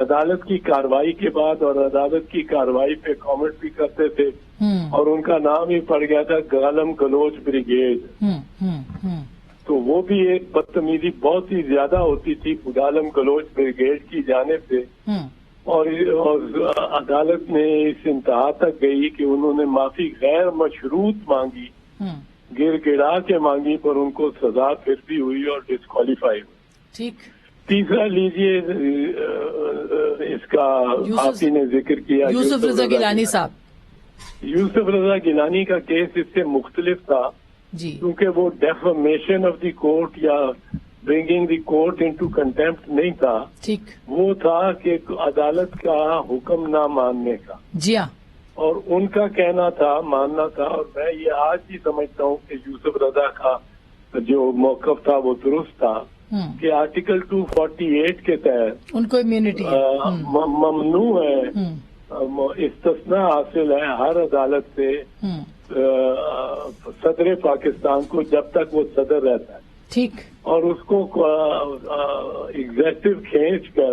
عدالت کی کارروائی کے بعد اور عدالت کی کارروائی پہ کامنٹ بھی کرتے تھے اور ان کا نام ہی پڑ گیا تھا گالم گلوچ بریگیڈ. تو وہ بھی ایک بدتمیزی بہت ہی زیادہ ہوتی تھی گالم گلوچ بریگیڈ کی جانب سے, اور عدالت نے اس انتہا تک گئی کہ انہوں نے معافی غیر مشروط مانگی, گر گڑا کے مانگی, پر ان کو سزا پھر بھی ہوئی اور ڈسکوالیفائی ہوئی. ٹھیک. تیسرا لیجئے اس کا آپ ہی نے ذکر کیا یوسف رضا گیلانی صاحب. یوسف رضا گیلانی کا کیس اس سے مختلف تھا جی, کیونکہ وہ ڈیفامیشن آف دی کورٹ یا bringing the court into contempt نہیں تھا. ٹھیک. وہ تھا کہ عدالت کا حکم نہ ماننے کا. جی ہاں. اور ان کا کہنا تھا, ماننا تھا, اور میں یہ آج بھی سمجھتا ہوں کہ یوسف رضا کا جو موقف تھا وہ درست تھا کہ آرٹیکل 248 کے تحت ان کو امیونٹی ممنوع ہے, استثناء حاصل ہے ہر عدالت سے صدر پاکستان کو جب تک وہ صدر رہتا ہے. ٹھیک. اور اس کو ایگزیکٹو کھینچ کر,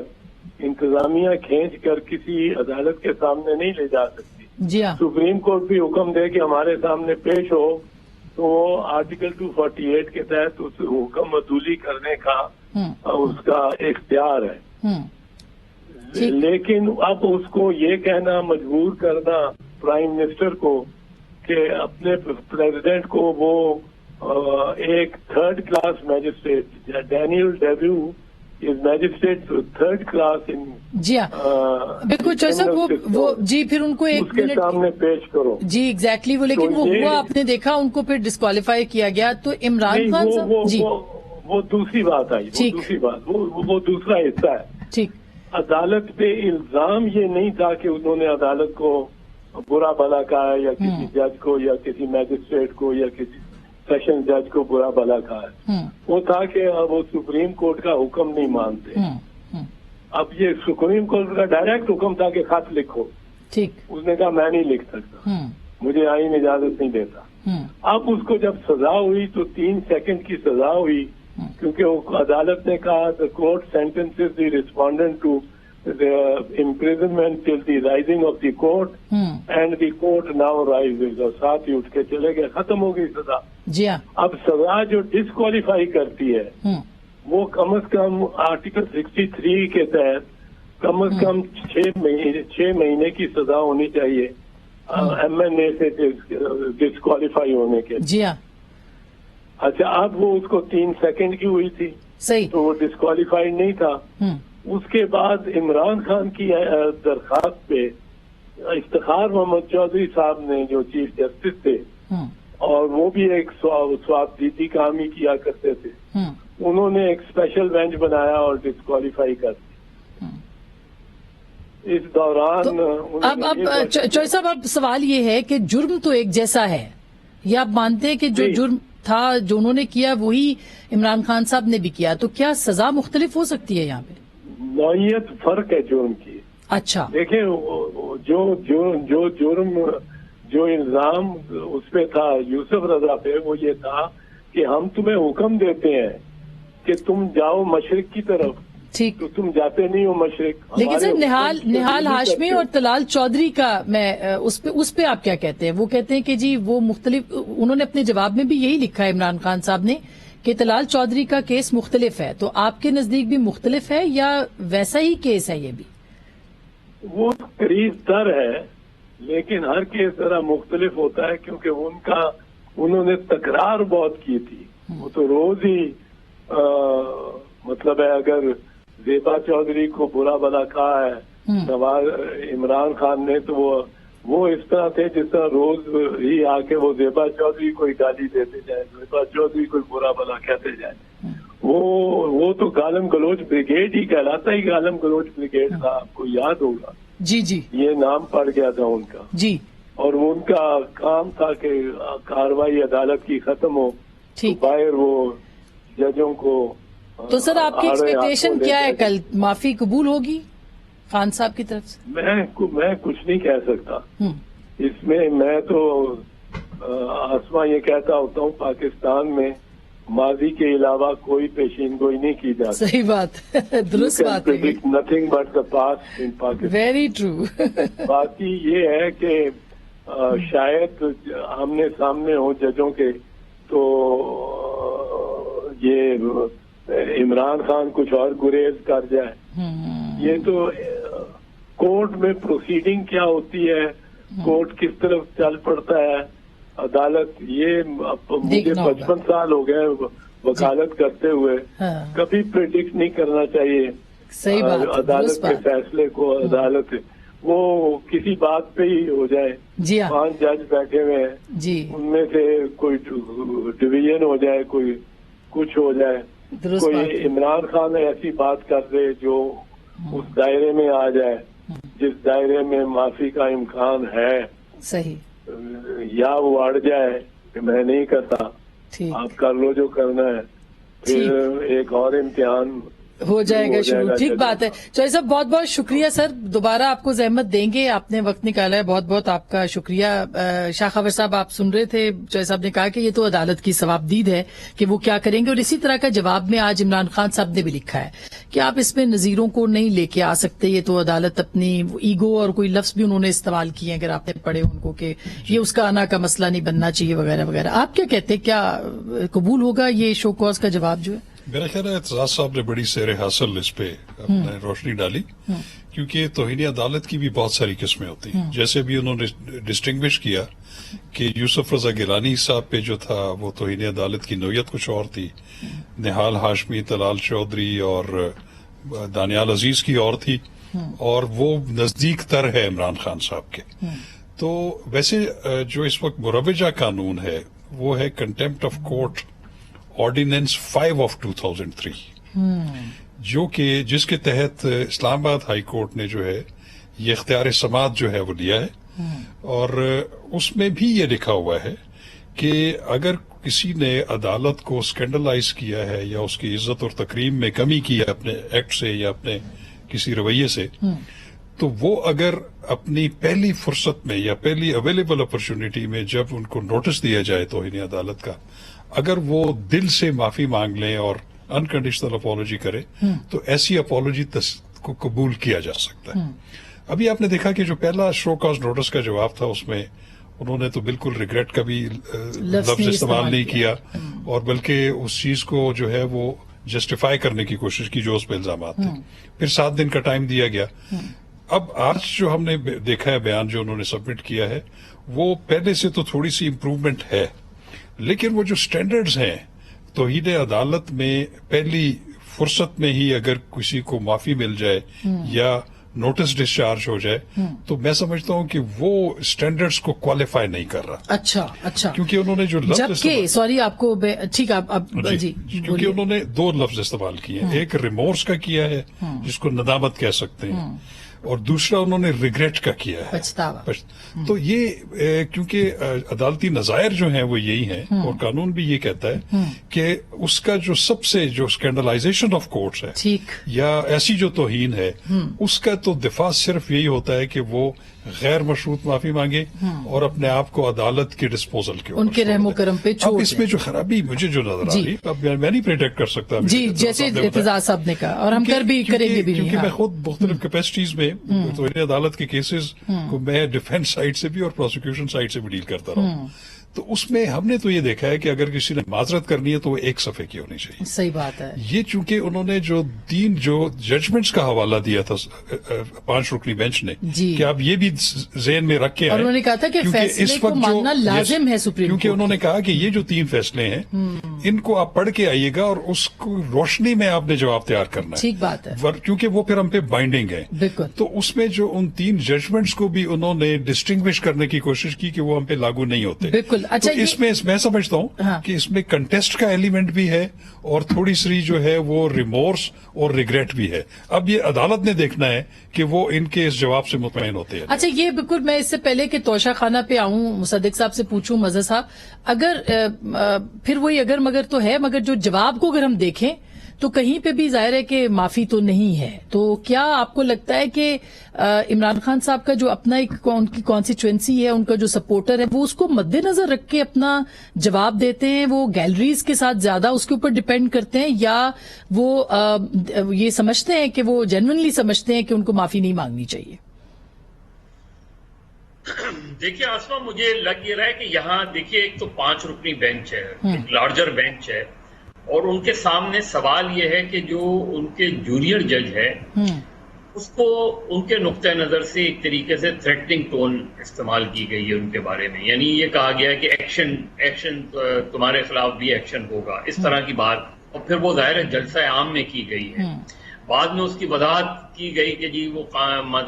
انتظامیہ کھینچ کر کسی عدالت کے سامنے نہیں لے جا سکتی. جی ہاں. سپریم کورٹ بھی حکم دے کہ ہمارے سامنے پیش ہو تو وہ آرٹیکل 248 کے تحت اس حکم عدولی کرنے کا اس کا اختیار ہے. لیکن اب اس کو یہ کہنا, مجبور کرنا پرائم منسٹر کو کہ اپنے پریزیڈنٹ کو وہ ایک تھرڈ کلاس میجسٹریٹ, ڈینیل ڈیویو از میجسٹریٹ تھرڈ کلاس ان. جی ہاں بالکل چوہے صاحب, وہ جی پھر ان کو ایک کے سامنے پیش کرو. جی ایگزیکٹلی, وہ لیکن وہ ہوا آپ نے دیکھا ان کو پھر ڈسکوالیفائی کیا گیا. تو عمران خان صاحب جی وہ دوسری بات آئی, وہ دوسری بات, وہ دوسرا حصہ ہے. ٹھیک. عدالت پہ الزام یہ نہیں تھا کہ انہوں نے عدالت کو برا بھلا کہا ہے یا کسی جج کو یا کسی میجسٹریٹ کو یا کسی سیشن جج کو برا بھلا کہا ہے. وہ تھا کہ وہ سپریم کورٹ کا حکم نہیں مانتے. اب یہ سپریم کورٹ کا ڈائریکٹ حکم تھا کہ خط لکھو. ٹھیک. اس نے کہا میں نہیں لکھ سکتا, مجھے آئین اجازت نہیں دیتا. اب اس کو جب سزا ہوئی تو 3 سیکنڈ کی سزا ہوئی, کیونکہ عدالت نے کہا the court sentences the respondent to imprisonment till the rising of the court and the court now rises, اور ساتھ ہی اٹھ کے چلے گئے, ختم ہو گئی سزا. جی ہاں. اب سزا جو ڈسکوالیفائی کرتی ہے وہ کم از کم آرٹیکل 63 کے تحت کم از کم 6 مہینے کی سزا ہونی چاہیے ایم این اے سے ڈسکوالیفائی ہونے کے. جی ہاں. اچھا, اب وہ اس کو 3 سیکنڈ کی ہوئی تھی. صحیح. تو وہ ڈسکوالیفائڈ نہیں تھا. اس کے بعد عمران خان کی درخواست پہ افتخار محمد چودھری صاحب نے, جو چیف جسٹس تھے اور وہ بھی ایک سواب دیدی کام ہی کیا کرتے تھے, انہوں نے ایک اسپیشل بینچ بنایا اور ڈسکوالیفائی کر دی. اس دوران اب چوہے صاحب, اب سوال یہ ہے کہ جرم تو ایک جیسا ہے, یا آپ مانتے ہیں کہ جو جرم تھا جو انہوں نے کیا وہی عمران خان صاحب نے بھی کیا, تو کیا سزا مختلف ہو سکتی ہے یہاں پہ؟ نوعیت فرق ہے جرم کی. اچھا. دیکھیں جو جرم جو الزام اس پہ تھا یوسف رضا پہ, وہ یہ تھا کہ ہم تمہیں حکم دیتے ہیں کہ تم جاؤ مشرق کی طرف. ٹھیک. تو تم جاتے نہیں ہو مشرق. لیکن سر نہال ہاشمی اور طلال چودھری کا میں اس پہ آپ کیا کہتے ہیں؟ وہ کہتے ہیں کہ جی وہ مختلف, انہوں نے اپنے جواب میں بھی یہی لکھا ہے عمران خان صاحب نے کہ طلال چودھری کا کیس مختلف ہے. تو آپ کے نزدیک بھی مختلف ہے یا ویسا ہی کیس ہے یہ بھی؟ وہ قریب تر ہے, لیکن ہر کیس ذرا مختلف ہوتا ہے کیونکہ انہوں نے تکرار بہت کی تھی. وہ تو روز ہی مطلب ہے, اگر زیبا چودھری کو برا بھلا کہا ہے عمران خان نے, تو وہ اس طرح تھے جس طرح روز ہی آ کے وہ زیبا چودھری کو گالی دیتے جائیں, زیبا چودھری کو برا بھلا کہتے جائیں. وہ تو گالم گلوچ بریگیڈ ہی کہلاتا ہی گالم گلوچ بریگیڈ تھا, آپ کو یاد ہوگا. جی جی, یہ نام پڑ گیا تھا ان کا. جی. اور ان کا کام تھا کہ کارروائی عدالت کی ختم ہو, باہر وہ ججوں کو. تو سر آپ کی ایکسپیکٹیشن کیا ہے, کل معافی قبول ہوگی خان صاحب کی طرف سے؟ میں کچھ نہیں کہہ سکتا اس میں. میں تو آسما یہ کہتا ہوتا ہوں, پاکستان میں ماضی کے علاوہ کوئی پیشین گوئی نہیں کی جاتی. صحیح بات درست بات ہے. Nothing but the past in Pakistan. Very true. باقی یہ ہے کہ شاید آمنے سامنے ہو ججوں کے تو یہ عمران خان کچھ اور گریز کر جائے. یہ تو کورٹ میں پروسیڈنگ کیا ہوتی ہے, کورٹ کس طرف چل پڑتا ہے, عدالت, یہ مجھے 55 سال ہو گئے وکالت کرتے ہوئے, کبھی پریڈکٹ نہیں کرنا چاہیے صحیح بات عدالت کے فیصلے کو. عدالت وہ کسی بات پہ ہی ہو جائے, جی 5 جج بیٹھے ہوئے ہیں, جی ان میں سے کوئی ڈویژن ہو جائے, کوئی کچھ ہو جائے, کوئی عمران خان ایسی بات کر دے جو اس دائرے میں آ جائے جس دائرے میں معافی کا امکان ہے, صحیح, یا وہ اڑ جائے کہ میں نہیں کرتا, آپ کر لو جو کرنا ہے, پھر ایک اور امتحان ہو جائے گا شروع. ٹھیک بات ہے. چوہے صاحب بہت بہت شکریہ سر, دوبارہ آپ کو زحمت دیں گے, آپ نے وقت نکالا ہے, بہت بہت آپ کا شکریہ. شاہ خاور صاحب آپ سن رہے تھے, چوہے صاحب نے کہا کہ یہ تو عدالت کی ثوابدید ہے کہ وہ کیا کریں گے, اور اسی طرح کا جواب میں آج عمران خان صاحب نے بھی لکھا ہے کہ آپ اس میں نظیروں کو نہیں لے کے آ سکتے, یہ تو عدالت اپنی ایگو, اور کوئی لفظ بھی انہوں نے استعمال کیے اگر آپ نے پڑھے ان کو کہ یہ اس کا آنا کا مسئلہ نہیں بننا چاہیے وغیرہ وغیرہ. آپ کیا کہتے ہیں, کیا قبول ہوگا یہ شو کاز کا جواب جو ہے؟ میرا خیال ہے اعتزاز صاحب نے بڑی سیر حاصل اس پہ اپنے روشنی ڈالی, کیونکہ توہین عدالت کی بھی بہت ساری قسمیں ہوتی ہیں. جیسے بھی انہوں نے ڈسٹنگوش کیا کہ یوسف رضا گیلانی صاحب پہ جو تھا وہ توہین عدالت کی نوعیت کچھ اور تھی, نہال ہاشمی, طلال چودھری اور دانیال عزیز کی اور تھی, اور وہ نزدیک تر ہے عمران خان صاحب کے. تو ویسے جو اس وقت مروجہ قانون ہے وہ ہے contempt of court ordinance 5 of 2003, جو کہ جس کے تحت اسلام آباد ہائی کورٹ نے جو ہے یہ اختیار سماعت جو ہے وہ لیا ہے, اور اس میں بھی یہ لکھا ہوا ہے کہ اگر کسی نے عدالت کو اسکینڈلائز کیا ہے یا اس کی عزت اور تکریم میں کمی کی ہے اپنے ایکٹ سے یا اپنے کسی رویے سے, تو وہ اگر اپنی پہلی فرصت میں یا پہلی اویلیبل اپرچونٹی میں جب ان کو نوٹس دیا جائے توہین عدالت کا, اگر وہ دل سے معافی مانگ لیں اور انکنڈیشنل اپالوجی کرے تو ایسی اپالوجی کو قبول کیا جا سکتا ہے. ابھی آپ نے دیکھا کہ جو پہلا شو کاز نوٹس کا جواب تھا اس میں انہوں نے تو بالکل ریگریٹ کا بھی لفظ استعمال نہیں کیا, اور بلکہ اس چیز کو جو ہے وہ جسٹیفائی کرنے کی کوشش کی جو اس پہ الزامات تھے. پھر 7 دن کا ٹائم دیا گیا. اب آج جو ہم نے دیکھا ہے بیان جو انہوں نے سبمٹ کیا ہے وہ پہلے سے تو تھوڑی سی امپروومنٹ ہے, لیکن وہ جو سٹینڈرڈز ہیں توہین عدالت میں پہلی فرصت میں ہی اگر کسی کو معافی مل جائے یا نوٹس ڈسچارج ہو جائے تو میں سمجھتا ہوں کہ وہ سٹینڈرڈز کو کوالیفائی نہیں کر رہا. اچھا, کیونکہ انہوں نے جو لفظ سوری آپ کو ٹھیک ہے جی, کیونکہ انہوں نے 2 لفظ استعمال کیے ہیں, ایک ریمورس کا کیا ہے جس کو ندامت کہہ سکتے ہیں, اور دوسرا انہوں نے ریگریٹ کا کیا ہے, تو یہ کیونکہ عدالتی نظائر جو ہیں وہ یہی ہیں, اور قانون بھی یہ کہتا ہے کہ اس کا جو سب سے جو اسکینڈلائزیشن آف کورٹس ہے یا ایسی جو توہین ہے اس کا تو دفاع صرف یہی ہوتا ہے کہ وہ غیر مشروط معافی مانگے اور اپنے آپ کو عدالت کے ڈسپوزل کے ان کے رحم و کرم پہ چھوڑ. اب اس میں جو خرابی مجھے جو نظر آ رہی, اب میں نہیں پریڈکٹ کر سکتا جی, جیسے اعتزاز صاحب نے کہا, اور ہم کریں گے بھی, کیونکہ میں خود مختلف کیپیسٹیز میں توہین عدالت کے کیسز کو میں ڈیفینس سائڈ سے بھی اور پروسیکیوشن سائڈ سے بھی ڈیل کرتا رہا ہوں, تو اس میں ہم نے تو یہ دیکھا ہے کہ اگر کسی نے معذرت کرنی ہے تو وہ 1 صفحے کی ہونی چاہیے. صحیح بات ہے. یہ چونکہ انہوں نے جو 3 جو ججمنٹس کا حوالہ دیا تھا 5 رکنی بینچ نے کہ آپ یہ بھی ذہن میں رکھ کے اور انہوں نے کہا تھا کہ فیصلے کو ماننا لازم ہے سپریم کورٹ, کیونکہ انہوں نے کہا کہ یہ جو 3 فیصلے ہیں ان کو آپ پڑھ کے آئیے گا اور اس کو روشنی میں آپ نے جواب تیار کرنا ہے. ٹھیک بات ہے, کیونکہ وہ پھر ہم پہ بائنڈنگ ہے. بالکل. تو اس میں جو ان 3 ججمنٹس کو بھی انہوں نے ڈسٹنگوش کرنے کی کوشش کی کہ وہ ہم پہ لاگو نہیں ہوتے. بالکل. اچھا, اس میں سمجھتا ہوں کہ اس میں کنٹیسٹ کا ایلیمنٹ بھی ہے اور تھوڑی سی جو ہے وہ ریمورس اور ریگریٹ بھی ہے. اب یہ عدالت نے دیکھنا ہے کہ وہ ان کے اس جواب سے مطمئن ہوتے ہیں. اچھا, یہ بالکل میں اس سے پہلے کہ توشہ خانہ پہ آؤں مصدق صاحب سے پوچھوں, مظہر صاحب, اگر پھر وہی اگر مگر تو ہے, مگر جو جواب کو اگر ہم دیکھیں تو کہیں پہ بھی ظاہر ہے کہ معافی تو نہیں ہے. تو کیا آپ کو لگتا ہے کہ عمران خان صاحب کا جو اپنا ایک ان کی کانسٹیچوئنسی ہے, ان کا جو سپورٹر ہے, وہ اس کو مد نظر رکھ کے اپنا جواب دیتے ہیں, وہ گیلریز کے ساتھ زیادہ اس کے اوپر ڈپینڈ کرتے ہیں, یا وہ یہ سمجھتے ہیں کہ وہ جینوئنلی سمجھتے ہیں کہ ان کو معافی نہیں مانگنی چاہیے؟ دیکھیے آسما, مجھے لگ یہ رہا ہے کہ یہاں دیکھیے ایک تو 5 رکنی بینچ ہے, ایک لارجر بینچ ہے, اور ان کے سامنے سوال یہ ہے کہ جو ان کے جونیئر جج ہے اس کو ان کے نقطۂ نظر سے ایک طریقے سے تھریٹننگ ٹون استعمال کی گئی ہے ان کے بارے میں. یعنی یہ کہا گیا ہے کہ ایکشن تمہارے خلاف بھی ایکشن ہوگا, اس طرح کی بات. اور پھر وہ ظاہر ہے جلسہ عام میں کی گئی ہے. بعد میں اس کی وضاحت کی گئی کہ جی وہ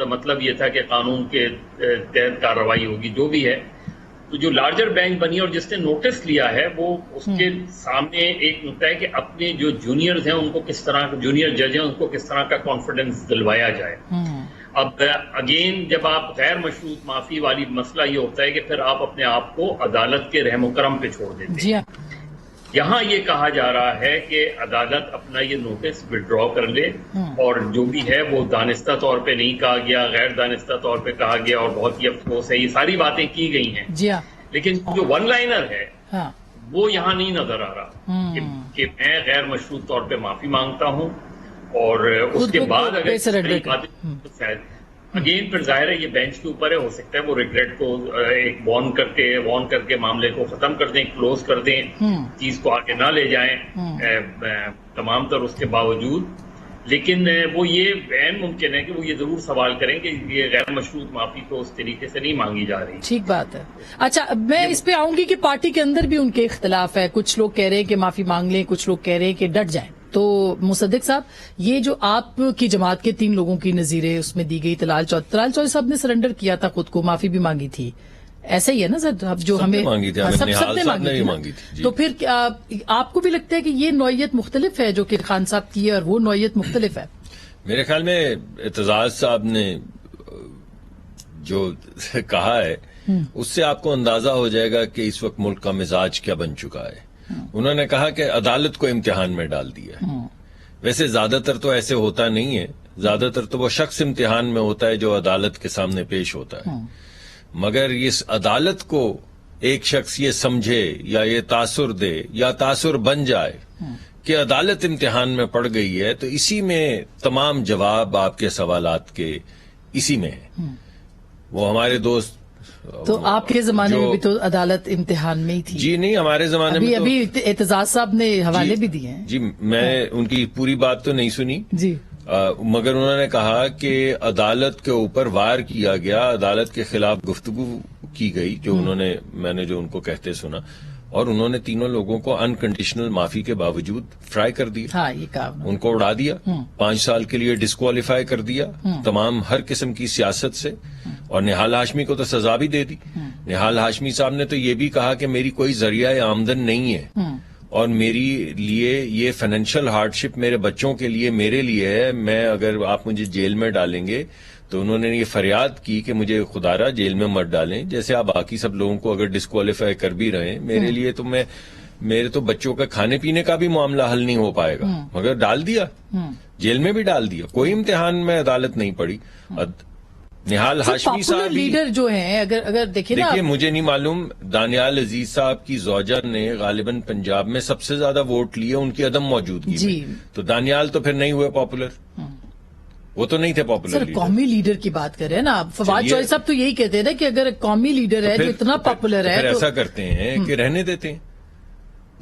مطلب یہ تھا کہ قانون کے تحت کارروائی ہوگی, جو بھی ہے. تو جو لارجر بینچ بنی اور جس نے نوٹس لیا ہے وہ اس کے سامنے ایک نقطہ ہے کہ اپنے جو جونیئرز ہیں ان کو کس طرح, جونیئر جج ہیں ان کو کس طرح کا کانفیڈنس دلوایا جائے. اب اگین جب آپ غیر مشروط معافی والی مسئلہ یہ ہوتا ہے کہ پھر آپ اپنے آپ کو عدالت کے رحم و کرم پہ چھوڑ دیتے ہیں. یہاں یہ کہا جا رہا ہے کہ عدالت اپنا یہ نوٹس وڈرا کر لے, اور جو بھی ہے وہ دانستہ طور پہ نہیں کہا گیا, غیر دانستہ طور پہ کہا گیا, اور بہت ہی افسوس ہے یہ ساری باتیں کی گئی ہیں. لیکن جو ون لائنر ہے وہ یہاں نہیں نظر آ رہا کہ میں غیر مشروط طور پہ معافی مانگتا ہوں, اور اس کے بعد اگر اگین پھر ظاہر ہے یہ بینچ کے اوپر ہے, ہو سکتا ہے وہ ریگریٹ کو ایک وارن کر کے معاملے کو ختم کر دیں, کلوز کر دیں, چیز کو آگے نہ لے جائیں تمام تر اس کے باوجود. لیکن وہ یہ بین ممکن ہے کہ وہ یہ ضرور سوال کریں کہ یہ غیر مشروط معافی تو اس طریقے سے نہیں مانگی جا رہی. ٹھیک بات ہے. اچھا, میں اس پہ آؤں گی کہ پارٹی کے اندر بھی ان کے اختلاف ہے. کچھ لوگ کہہ رہے ہیں کہ معافی مانگ لیں, کچھ لوگ کہہ رہے ہیں کہ ڈٹ جائیں. تو مصدق صاحب, یہ جو آپ کی جماعت کے 3 لوگوں کی نظیریں اس میں دی گئی, طلال چودھری صاحب نے سرنڈر کیا تھا خود کو, معافی بھی مانگی تھی, ایسا ہی ہے نا سر؟ جو ہمیں سب نے مانگی تھی. تو پھر آپ کو بھی لگتا ہے کہ یہ نوعیت مختلف ہے جو کہ خان صاحب کی ہے, اور وہ نوعیت مختلف ہے؟ میرے خیال میں اعتزاز صاحب نے جو کہا ہے اس سے آپ کو اندازہ ہو جائے گا کہ اس وقت ملک کا مزاج کیا بن چکا ہے. انہوں نے کہا کہ عدالت کو امتحان میں ڈال دیا. ویسے زیادہ تر تو ایسے ہوتا نہیں ہے, زیادہ تر تو وہ شخص امتحان میں ہوتا ہے جو عدالت کے سامنے پیش ہوتا ہے. مگر اس عدالت کو ایک شخص یہ سمجھے یا یہ تاثر دے یا تاثر بن جائے کہ عدالت امتحان میں پڑ گئی ہے, تو اسی میں تمام جواب آپ کے سوالات کے اسی میں ہے. وہ ہمارے دوست, تو آپ کے زمانے میں بھی تو عدالت امتحان میں ہی تھی. جی نہیں, ہمارے زمانے میں ابھی اعتزاز صاحب نے حوالے بھی دیے ہیں. جی میں ان کی پوری بات تو نہیں سنی جی, مگر انہوں نے کہا کہ عدالت کے اوپر وار کیا گیا, عدالت کے خلاف گفتگو کی گئی, جو میں نے جو ان کو کہتے سنا, اور انہوں نے تینوں لوگوں کو انکنڈیشنل معافی کے باوجود فرائی کر دیا. ہاں, یہ کہا ان کو اڑا دیا, 5 سال کے لیے ڈسکوالیفائی کر دیا تمام ہر قسم کی سیاست سے, اور نہال ہاشمی کو تو سزا بھی دے دی. نہال ہاشمی صاحب نے تو یہ بھی کہا کہ میری کوئی ذریعہ آمدن نہیں ہے, اور میری لیے یہ فائنینشیل ہارڈ شپ میرے بچوں کے لیے میرے لیے ہے. میں اگر آپ مجھے جیل میں ڈالیں گے تو انہوں نے یہ فریاد کی کہ مجھے خدارا جیل میں مت ڈالیں, جیسے آپ باقی سب لوگوں کو اگر ڈسکوالیفائی کر بھی رہے ہیں, میرے لیے تو میرے تو بچوں کا کھانے پینے کا بھی معاملہ حل نہیں ہو پائے گا. مگر ڈال دیا, جیل میں بھی ڈال دیا, کوئی امتحان میں عدالت نہیں پڑی. نہال ہاشمی صاحب لیڈر جو ہیں, اگر دیکھیے مجھے نہیں معلوم, دانیال عزیز صاحب کی زوجہ نے غالباً پنجاب میں سب سے زیادہ ووٹ لیے ان کی عدم موجودگی میں, تو دانیال تو پھر نہیں ہوئے پاپولر, وہ تو نہیں تھے پاپولر. سر قومی لیڈر کی بات کر رہے ہیں نا آپ, فواد چوہدری صاحب تو یہی کہتے ہیں نا کہ اگر قومی لیڈر ہے جو اتنا پاپولر ہے, پھر ایسا کرتے ہیں کہ رہنے دیتے ہیں.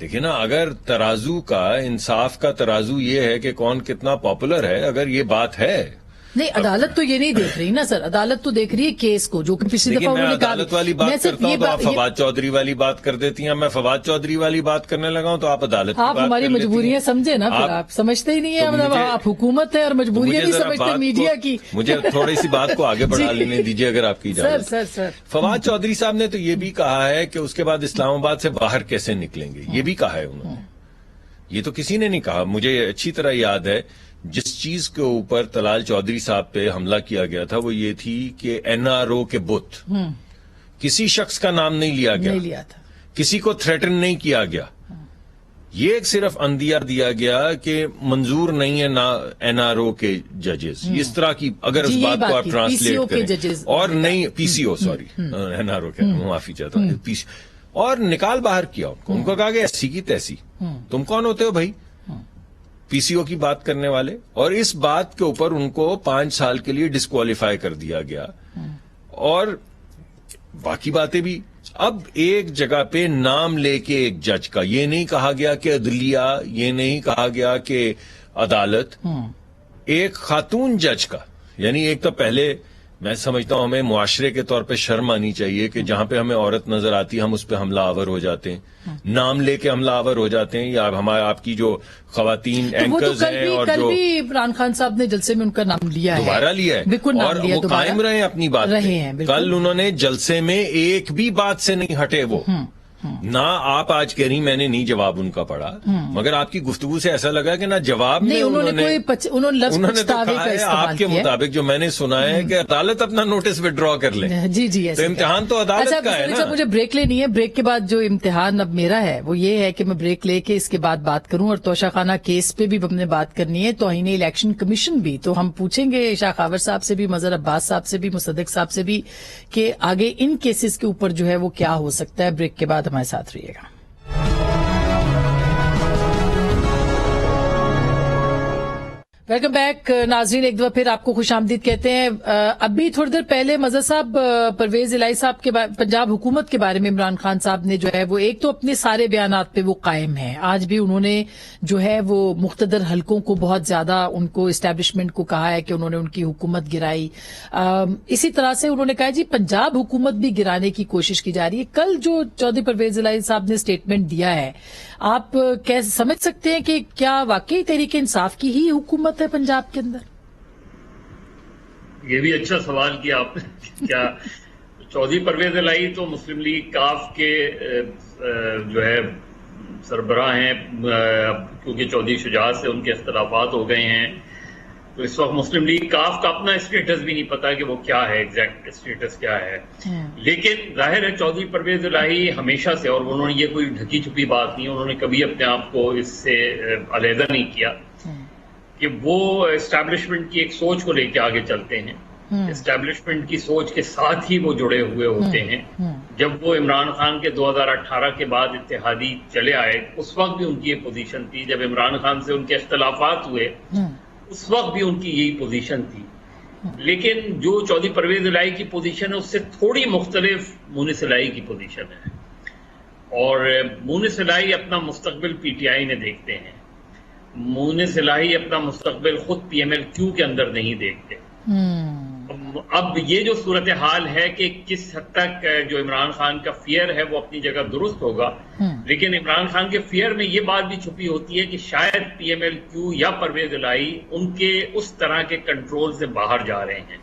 دیکھیں نا, اگر ترازو کا, انصاف کا ترازو یہ ہے کہ کون کتنا پاپولر ہے, اگر یہ بات ہے, نہیں عدالت تو یہ نہیں دیکھ رہی نا سر, عدالت تو دیکھ رہی ہے کیس کو, جو کہ پچھلی دفعہ انہوں نے کہا. عدالت والی بات کرتا ہوں تو آپ فواد چودھری والی بات کر دیتی ہیں, میں فواد چودھری والی بات کرنے لگا ہوں تو آپ عدالت. آپ ہماری مجبوریاں سمجھے نا, پھر آپ سمجھتے ہی نہیں ہیں, آپ حکومت ہے اور مجبوریاں نہیں سمجھتے میڈیا کی. مجھے تھوڑی سی بات کو آگے بڑھا لینے دیجیے اگر آپ کی اجازت. سر فواد چودھری صاحب نے تو یہ بھی کہا ہے کہ اس کے بعد اسلام آباد سے باہر کیسے نکلیں گے, یہ بھی کہا ہے انہوں نے. یہ تو کسی نے نہیں کہا. مجھے اچھی طرح یاد ہے جس چیز کے اوپر طلال چودھری صاحب پہ حملہ کیا گیا تھا وہ یہ تھی کہ NRO کے بت, کسی شخص کا نام نہیں لیا گیا, نہیں لیا تھا, کسی کو تھریٹن نہیں کیا گیا, یہ ایک صرف اندیا دیا گیا کہ منظور نہیں ہے نا NRO کے ججز، اس طرح کی اگر اس بات کو آپ ٹرانسلیٹ کریں، اور نہیں PCO سوری NRO کہ معافی چاہتا ہوں، اور نکال باہر کیا ان کو کہا کہ ایسی کی تیسی، تم کون ہوتے ہو بھائی PCO کی بات کرنے والے، اور اس بات کے اوپر ان کو 5 سال کے لیے ڈسکوالیفائی کر دیا گیا، اور باقی باتیں بھی۔ اب ایک جگہ پہ نام لے کے ایک جج کا، یہ نہیں کہا گیا کہ عدلیہ، یہ نہیں کہا گیا کہ عدالت، ایک خاتون جج کا، یعنی ایک تو پہلے میں سمجھتا ہوں ہمیں معاشرے کے طور پہ شرم آنی چاہیے کہ جہاں پہ ہمیں عورت نظر آتی ہے ہم اس پہ حملہ آور ہو جاتے ہیں، نام لے کے حملہ آور ہو جاتے ہیں، یا ہمارے آپ کی جو خواتین اینکرز ہیں اور کل جو بھی عمران خان صاحب نے جلسے میں ان کا نام لیا ہے، دوبارہ لیا ہے، اور وہ قائم رہے اپنی بات پہ۔ کل انہوں نے جلسے میں ایک بھی بات سے نہیں ہٹے، وہ نہ آپ آج کہہ رہی میں نے نہیں جواب ان کا پڑھا، مگر آپ کی گفتگو سے ایسا لگا کہ نہ جواب میں انہوں نے تو کہا ہے آپ کے مطابق جو میں نے سنا ہے کہ عدالت اپنا نوٹس وڈرا کر لے۔ جی جی، تو امتحان تو عدالت کا ہے نا۔ مجھے بریک لینی ہے، بریک کے بعد جو امتحان اب میرا ہے وہ یہ ہے کہ میں بریک لے کے اس کے بعد بات کروں، اور توشہ خانہ کیس پہ بھی ہم نے بات کرنی ہے، توہین الیکشن کمیشن بھی، تو ہم پوچھیں گے شاخاور صاحب سے بھی، مظہر عباس صاحب سے بھی، مصدق صاحب سے بھی، کہ آگے ان کیسز کے اوپر جو ہے وہ کیا ہو سکتا ہے۔ بریک کے بعد ہمارے ساتھ رہیے گا۔ ویلکم بیک ناظرین، ایک دفعہ پھر آپ کو خوش آمدید کہتے ہیں۔ ابھی تھوڑی دیر پہلے مظہر صاحب پرویز الہی صاحب کے پنجاب حکومت کے بارے میں عمران خان صاحب نے جو ہے وہ ایک تو اپنے سارے بیانات پہ وہ قائم ہیں، آج بھی انہوں نے جو ہے وہ مقتدر حلقوں کو بہت زیادہ ان کو اسٹیبلشمنٹ کو کہا ہے کہ انہوں نے ان کی حکومت گرائی، اسی طرح سے انہوں نے کہا جی پنجاب حکومت بھی گرانے کی کوشش کی جا رہی ہے۔ کل جو چودھری پرویز الہی صاحب نے اسٹیٹمنٹ دیا ہے، آپ کیسے سمجھ سکتے ہیں کہ کیا واقعی تحریک انصاف کی ہی حکومت ہے پنجاب کے اندر؟ یہ بھی اچھا سوال کیا آپ نے۔ کیا چودھری پرویز الہی تو مسلم لیگ کاف کے جو ہے سربراہ ہیں، کیونکہ چودھری شجاعت سے ان کے اختلافات ہو گئے ہیں، تو اس وقت مسلم لیگ کاف کا اپنا اسٹیٹس بھی نہیں پتا کہ وہ کیا ہے، ایگزیکٹ اسٹیٹس کیا ہے۔ لیکن ظاہر ہے چودھری پرویز الہی ہمیشہ سے، اور انہوں نے یہ کوئی ڈھکی چھپی بات نہیں، انہوں نے کبھی اپنے آپ کو اس سے علیحدہ نہیں کیا کہ وہ اسٹیبلشمنٹ کی ایک سوچ کو لے کے آگے چلتے ہیں، اسٹیبلشمنٹ کی سوچ کے ساتھ ہی وہ جڑے ہوئے ہوتے ہیں۔ جب وہ عمران خان کے 2018 کے بعد اتحادی چلے آئے، اس وقت بھی ان کی یہ پوزیشن تھی، جب عمران خان سے ان کے اختلافات ہوئے اس وقت بھی ان کی یہی پوزیشن تھی۔ لیکن جو چودھری پرویز الہی کی پوزیشن ہے اس سے تھوڑی مختلف مونس الہی کی پوزیشن ہے، اور مونس الہی اپنا مستقبل PTI میں دیکھتے ہیں، مونس الہی اپنا مستقبل خود PMLQ کے اندر نہیں دیکھتے۔ اب یہ جو صورتحال ہے کہ کس حد تک جو عمران خان کا فیئر ہے وہ اپنی جگہ درست ہوگا، لیکن عمران خان کے فیئر میں یہ بات بھی چھپی ہوتی ہے کہ شاید PMLQ یا پرویز الہی ان کے اس طرح کے کنٹرول سے باہر جا رہے ہیں۔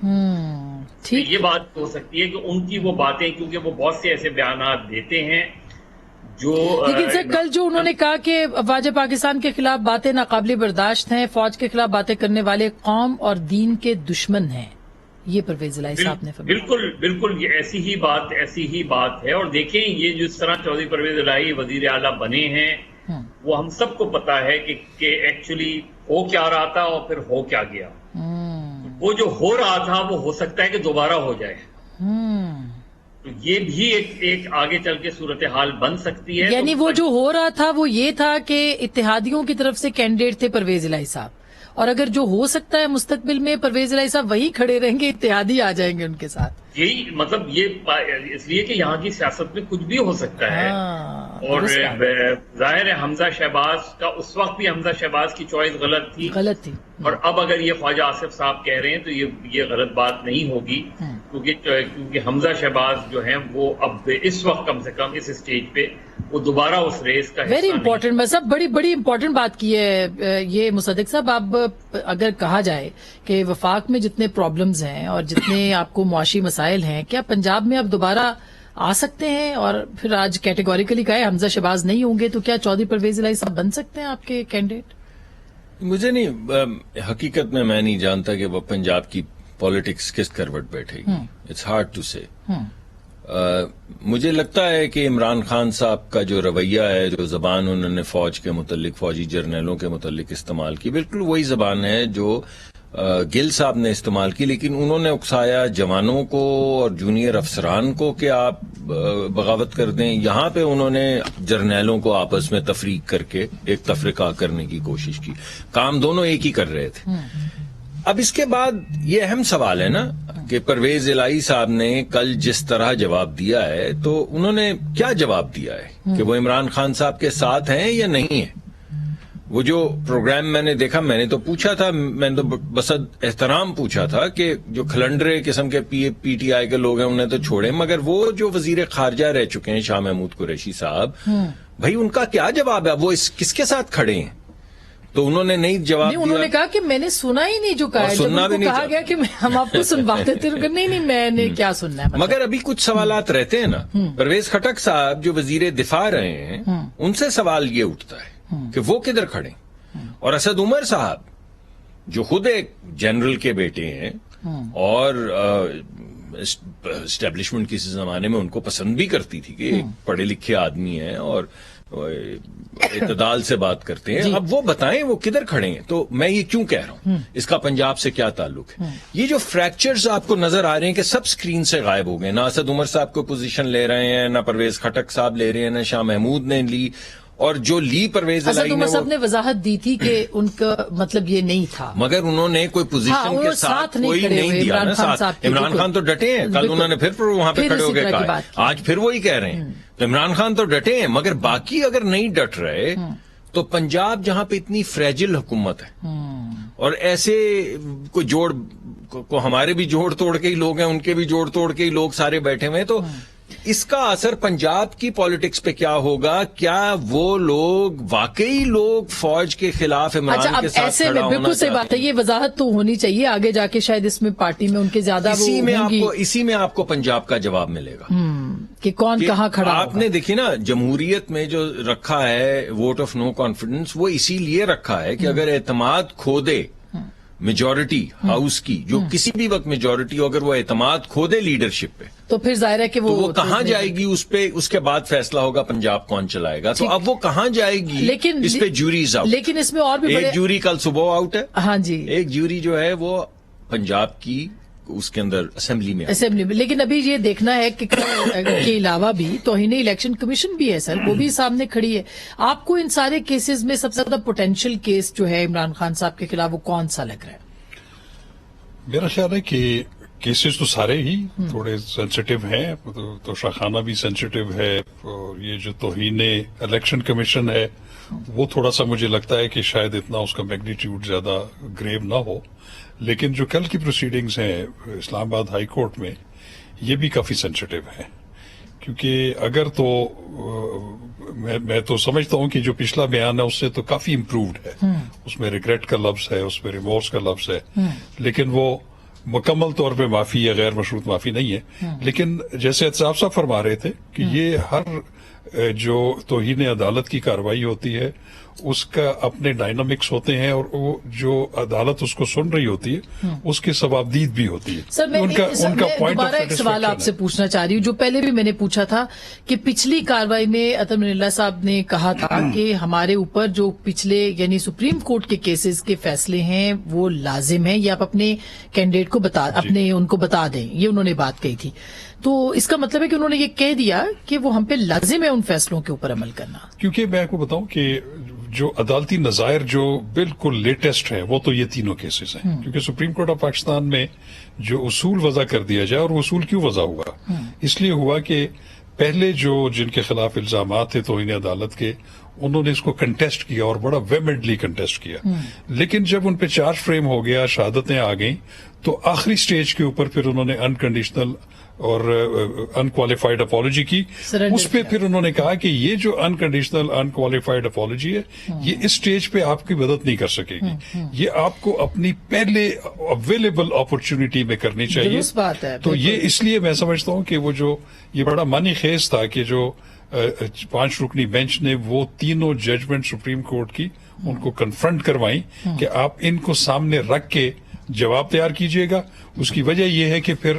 یہ بات ہو سکتی ہے کہ ان کی وہ باتیں، کیونکہ وہ بہت سے ایسے بیانات دیتے ہیں جو، لیکن سر کل جو انہوں نے کہا کہ افواج پاکستان کے خلاف باتیں ناقابل برداشت ہیں، فوج کے خلاف باتیں کرنے والے قوم اور دین کے دشمن ہیں، یہ پرویز الہی صاحب نے فرمایا۔ بالکل یہ ایسی ہی بات ہے۔ اور دیکھیں یہ جس طرح چودھری پرویز الہی وزیر اعلیٰ بنے ہیں، وہ ہم سب کو پتا ہے کہ ایکچولی ہو کیا رہا تھا اور پھر ہو کیا گیا۔ وہ جو ہو رہا تھا وہ ہو سکتا ہے کہ دوبارہ ہو جائے، تو یہ بھی ایک آگے چل کے صورتحال بن سکتی ہے۔ یعنی وہ جو ہو رہا تھا وہ یہ تھا کہ اتحادیوں کی طرف سے کینڈیڈیٹ تھے پرویز الہی صاحب، اور اگر جو ہو سکتا ہے مستقبل میں پرویز الہی صاحب وہی کھڑے رہیں گے، اتحادی آ جائیں گے ان کے ساتھ۔ یہی مطلب یہ اس لیے کہ یہاں کی سیاست میں کچھ بھی ہو سکتا ہے۔ اور ظاہر ہے حمزہ شہباز کا اس وقت بھی حمزہ شہباز کی چوائس غلط تھی، اور اب اگر یہ خواجہ آصف صاحب کہہ رہے ہیں تو یہ غلط بات نہیں ہوگی، کیونکہ حمزہ شہباز جو ہیں وہ اب اس وقت کم سے کم اس اسٹیج پہ وہ دوبارہ اس ریس کا ویری امپورٹنٹ صاحب، بڑی امپورٹنٹ بات کی ہے یہ مصدق صاحب۔ اب اگر کہا جائے کہ وفاق میں جتنے پرابلمز ہیں اور جتنے آپ کو معاشی مسائل ہیں، کیا پنجاب میں اب دوبارہ آ سکتے ہیں؟ اور پھر آج کیٹیگوریکلی کہا ہے حمزہ شہباز نہیں ہوں گے، تو کیا چودھری پرویز الہی صاحب بن سکتے ہیں آپ کے کینڈیڈیٹ؟ مجھے نہیں، حقیقت میں نہیں جانتا کہ وہ پنجاب کی پالیٹکس کس کروٹ بیٹھے گی، اٹس ہارڈ ٹو سے۔ مجھے لگتا ہے کہ عمران خان صاحب کا جو رویہ ہے، جو زبان انہوں نے فوج کے متعلق، فوجی جرنیلوں کے متعلق استعمال کی، بالکل وہی زبان ہے جو گل صاحب نے استعمال کی، لیکن انہوں نے اکسایا جوانوں کو اور جونیئر افسران کو کہ آپ بغاوت کر دیں. یہاں پہ انہوں نے جرنیلوں کو آپس میں تفریق کر کے ایک تفرقہ کرنے کی کوشش کی. کام دونوں ایک ہی کر رہے تھے. اب اس کے بعد یہ اہم سوال ہے نا کہ پرویز الہی صاحب نے کل جس طرح جواب دیا ہے، تو انہوں نے کیا جواب دیا ہے کہ وہ عمران خان صاحب کے ساتھ ہیں یا نہیں ہیں. وہ جو پروگرام میں نے دیکھا، میں نے تو پوچھا تھا، میں نے تو بس احترام پوچھا تھا کہ جو کھلنڈرے قسم کے پی ٹی آئی کے لوگ ہیں انہیں تو چھوڑیں، مگر وہ جو وزیر خارجہ رہ چکے ہیں شاہ محمود قریشی صاحب، بھائی ان کا کیا جواب ہے؟ وہ کس کے ساتھ کھڑے ہیں؟ تو انہوں نے نہیں جواب دیا. انہوں نے کہا کہ میں نے سنا ہی نہیں جو کہا ہے. سننا بھی نہیں کہا گیا کہ ہم آپ کو سنواتے تھے، نہیں میں نے کیا سننا ہے. مگر ابھی کچھ سوالات رہتے ہیں نا. پرویز خٹک صاحب جو وزیر دفاع رہے ہیں، ان سے سوال یہ اٹھتا ہے کہ وہ کدھر کھڑے ہیں. اور اسد عمر صاحب جو خود ایک جنرل کے بیٹے ہیں اور اسٹیبلشمنٹ کسی زمانے میں ان کو پسند بھی کرتی تھی کہ ایک پڑھے لکھے آدمی ہیں اور اعتدال سے بات کرتے ہیں، اب وہ بتائیں وہ کدھر کھڑے ہیں. تو میں یہ کیوں کہہ رہا ہوں، اس کا پنجاب سے کیا تعلق ہے؟ یہ جو فریکچرز آپ کو نظر آ رہے ہیں کہ سب سکرین سے غائب ہو گئے. نہ اسد عمر صاحب کو پوزیشن لے رہے ہیں، نہ پرویز خٹک صاحب لے رہے ہیں، نہ شاہ محمود نے لی، اور جو لی پرویز الہی اسد عمر صاحب نے وضاحت دی تھی کہ ان کا مطلب یہ نہیں تھا، مگر انہوں نے کوئی پوزیشن کے ساتھ کوئی نہیں دیا نا ساتھ. عمران خان تو ڈٹے ہیں، کل انہوں نے پھر وہاں پہ کھڑے ہو گئے کہا، آج پھر وہی کہہ رہے ہیں. تو عمران خان تو ڈٹے ہیں، مگر باقی اگر نہیں ڈٹ رہے تو پنجاب جہاں پہ اتنی فریجل حکومت ہے اور ایسے کوئی جوڑ کو ہمارے بھی جوڑ توڑ کے ہی لوگ ہیں، ان کے بھی جوڑ توڑ کے ہی لوگ سارے بیٹھے ہوئے ہیں، تو اس کا اثر پنجاب کی پالیٹکس پہ کیا ہوگا؟ کیا وہ لوگ واقعی لوگ فوج کے خلاف عمران کے ساتھ ایسے میں بالکل صحیح بات ہے، یہ وضاحت تو ہونی چاہیے آگے جا کے، شاید اس میں پارٹی میں ان کے زیادہ اسی میں آپ کو پنجاب کا جواب ملے گا کہ کون کہاں کھڑا. آپ نے دیکھی نا جمہوریت میں جو رکھا ہے ووٹ آف نو کانفیڈنس، وہ اسی لیے رکھا ہے کہ اگر اعتماد کھو دے میجورٹی ہاؤس کی، جو کسی بھی وقت میجورٹی ہو، اگر وہ اعتماد کھو دے لیڈرشپ پہ، تو پھر ظاہر ہے کہ وہ کہاں جائے گی؟ اس پہ اس کے بعد فیصلہ ہوگا پنجاب کون چلائے گا. تو اب وہ کہاں جائے گی؟ لیکن اس پہ جوریز آؤٹ. لیکن اس میں اور بھی ایک جوری کل صبح آؤٹ ہے. ہاں جی، ایک جوری جو ہے وہ پنجاب کی اس کے اندر اسمبلی میں. لیکن ابھی یہ دیکھنا ہے کہ کے علاوہ بھی توہین الیکشن کمیشن بھی ہے سر، وہ بھی سامنے کھڑی ہے. آپ کو ان سارے کیسز میں سب سے زیادہ پوٹینشیل کیس جو ہے عمران خان صاحب کے خلاف وہ کون سا لگ رہا ہے؟ میرا خیال ہے کہ کیسز تو سارے ہی تھوڑے سینسیٹیو ہیں، تو شاخانہ بھی سینسیٹیو ہے، اور یہ جو توہین الیکشن کمیشن ہے وہ تھوڑا سا مجھے لگتا ہے کہ شاید اتنا اس کا میگنیٹیوڈ زیادہ گریو نہ ہو. لیکن جو کل کی پروسیڈنگز ہیں اسلام آباد ہائی کورٹ میں، یہ بھی کافی سینسیٹیو ہیں، کیونکہ اگر تو میں تو سمجھتا ہوں کہ جو پچھلا بیان ہے اس سے تو کافی امپرووڈ ہے، اس میں ریگریٹ کا لفظ ہے، اس میں ریمورس کا لفظ ہے، لیکن وہ مکمل طور پہ معافی یا غیر مشروط معافی نہیں ہے. لیکن جیسے احتساب صاحب فرما رہے تھے کہ یہ ہر جو توہین عدالت کی کارروائی ہوتی ہے اس کا اپنے ڈائنامکس ہوتے ہیں، اور وہ جو عدالت اس کو سن رہی ہوتی ہے اس کی ثوابدید بھی ہوتی ہے. سر میں دوبارہ ایک سوال آپ سے پوچھنا چاہ رہی ہوں جو پہلے بھی میں نے پوچھا تھا کہ پچھلی کارروائی میں عطا من اللہ صاحب نے کہا تھا کہ ہمارے اوپر جو پچھلے یعنی سپریم کورٹ کے کیسز کے فیصلے ہیں وہ لازم ہیں، یہ آپ اپنے کینڈیڈیٹ کو ان کو بتا دیں، یہ انہوں نے بات کہی تھی. تو اس کا مطلب ہے کہ انہوں نے یہ کہہ دیا کہ وہ ہم پہ لازم ہے ان فیصلوں کے اوپر عمل کرنا. کیونکہ میں آپ کو بتاؤں کہ جو عدالتی نظائر جو بالکل لیٹسٹ ہیں وہ تو یہ تینوں کیسز ہیں، کیونکہ سپریم کورٹ آف پاکستان میں جو اصول وضع کر دیا جائے، اور وہ اصول کیوں وضع ہوا؟ اس لیے ہوا کہ پہلے جن کے خلاف الزامات تھے توہین عدالت کے، انہوں نے اس کو کنٹیسٹ کیا اور بڑا ویمنٹلی کنٹیسٹ کیا. لیکن جب ان پہ چارج فریم ہو گیا، شہادتیں آ گئیں، تو آخری سٹیج کے اوپر پھر انہوں نے انکنڈیشنل اور انکوالیفائڈ اپالوجی کی. اس پہ پھر انہوں نے کہا کہ یہ جو انکنڈیشنل انکوالیفائڈ اپالوجی ہے یہ اس سٹیج پہ آپ کی مدد نہیں کر سکے گی، یہ آپ کو اپنی پہلے اویلیبل اپرچونٹی میں کرنی چاہیے. تو یہ اس لیے میں سمجھتا ہوں کہ وہ جو یہ بڑا معنی خیز تھا کہ جو 5 رکنی بینچ نے وہ تینوں ججمنٹ سپریم کورٹ کی ان کو کنفرنٹ کروائیں کہ آپ ان کو سامنے رکھ کے جواب تیار کیجئے گا. اس کی وجہ یہ ہے کہ پھر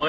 9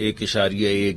1.1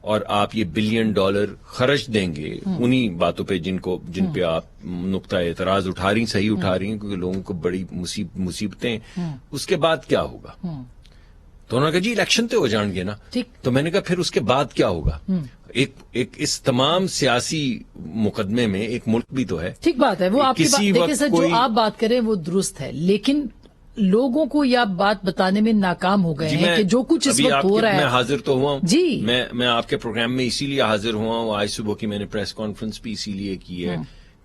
اور آپ یہ $1 بلین خرچ دیں گے انہی باتوں پہ جن پہ آپ نقطہ اعتراض اٹھا رہی صحیح اٹھا رہی ہیں، کیونکہ لوگوں کو بڑی مصیبتیں، اس کے بعد کیا ہوگا؟ تو انہوں نے کہا جی الیکشن تو ہو جان گے نا. تو میں نے کہا پھر اس کے بعد کیا ہوگا؟ ایک اس تمام سیاسی مقدمے میں ایک ملک بھی تو ہے. ٹھیک بات ہے، وہ آپ کی بات دیکھیں سر، جو آپ بات کریں وہ درست ہے، لیکن لوگوں کو یہ بات بتانے میں ناکام ہو گئے ہیں کہ جو کچھ اس وقت ہو رہا ہے. میں حاضر تو ہوا ہوں جی، میں آپ کے پروگرام میں اسی لیے حاضر ہوا ہوں. آج صبح کی میں نے پریس کانفرنس بھی اسی لیے کی ہے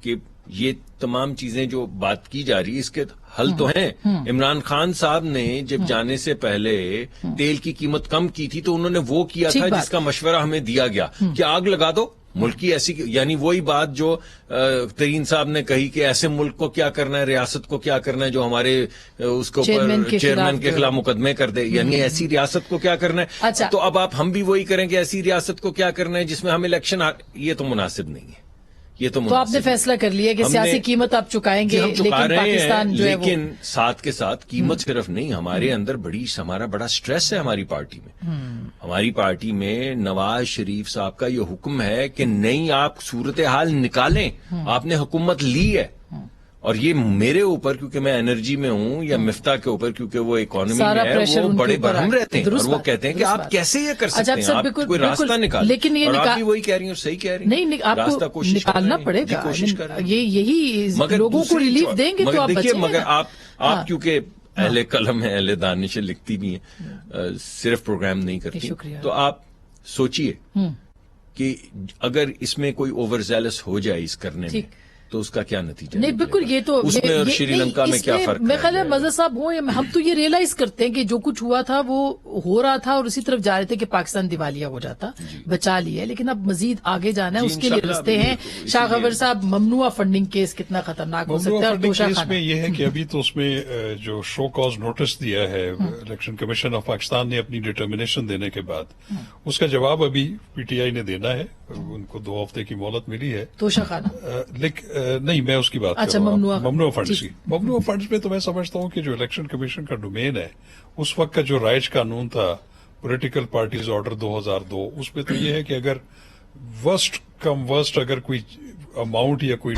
کہ یہ تمام چیزیں جو بات کی جا رہی ہے اس کے حل تو ہیں. عمران خان صاحب نے جب جانے سے پہلے تیل کی قیمت کم کی تھی تو انہوں نے وہ کیا تھا جس کا مشورہ ہمیں دیا گیا کہ آگ لگا دو ملک کی ایسی، یعنی وہی بات جو ترین صاحب نے کہی کہ ایسے ملک کو کیا کرنا ہے، ریاست کو کیا کرنا ہے جو ہمارے اس کے اوپر چیئرمین کے خلاف مقدمے کر دے، یعنی ایسی ریاست کو کیا کرنا ہے. تو اب ہم بھی وہی کریں کہ ایسی ریاست کو کیا کرنا ہے جس میں ہم الیکشن یہ تو مناسب نہیں ہے. یہ تو آپ نے فیصلہ کر لیا کہ سیاسی قیمت آپ چکائیں گے، لیکن پاکستان جو ہے لیکن ساتھ کے ساتھ قیمت صرف نہیں، ہمارے اندر ہمارا بڑا سٹریس ہے ہماری پارٹی میں. ہماری پارٹی میں نواز شریف صاحب کا یہ حکم ہے کہ نہیں آپ صورتحال نکالیں، آپ نے حکومت لی ہے. اور یہ میرے اوپر کیونکہ میں انرجی میں ہوں یا مفتاح کے اوپر کیونکہ وہ اکانومی میں ہے، وہ بڑے برہم رہتے ہیں اور وہ کہتے ہیں کہ آپ کیسے یہ کر سکتے ہیں، آپ کوئی راستہ نکالیں. لیکن یہ آپ بھی وہی کہہ رہی ہیں، صحیح کہہ رہی ہیں، نہیں آپ کو نکالنا پڑے گا، یہی لوگوں کو ریلیف دیں گے تو آپ بچیں گے. مگر آپ کیونکہ اہل قلم ہیں، اہل دانش لکھتی بھی ہیں، صرف پروگرام نہیں کرتی، تو آپ سوچئے کہ اگر اس میں کوئی اوور زیلس ہو جائے اس کرنے میں تو اس کا کیا نتیجہ؟ نہیں بالکل، یہ تو اس میں اور شری لنکا میں کیا فرق ہے؟ میں خیال ہے مزہ صاحب ہم تو یہ ریئلائز کرتے ہیں کہ جو کچھ ہوا تھا وہ ہو رہا تھا اور اسی طرف جا رہے تھے کہ پاکستان دیوالیہ ہو جاتا، بچا لیا، لیکن اب مزید آگے جانا ہے، اس کے لیے رستے ہیں. شاہ خبر صاحب، ممنوعہ فنڈنگ کیس کتنا خطرناک ہو سکتا ہے؟ اور کیس میں یہ ہے کہ ابھی تو اس میں جو شو کاز نوٹس دیا ہے الیکشن کمیشن آف پاکستان نے اپنی ڈٹرمنیشن دینے کے بعد، اس کا جواب ابھی پی ٹی آئی نے دینا ہے، ان کو 2 ہفتے کی مہلت ملی ہے. توشہ خانہ نہیں، میں اس کی بات کر رہا ہوں ممنوع فنڈز کی. ممنوع فنڈز میں تو میں سمجھتا ہوں کہ جو الیکشن کمیشن کا ڈومین ہے، اس وقت کا جو رائج قانون تھا پولیٹیکل پارٹیز آرڈر 2002، اس میں تو یہ ہے کہ اگر ورسٹ اگر کوئی اماؤنٹ یا کوئی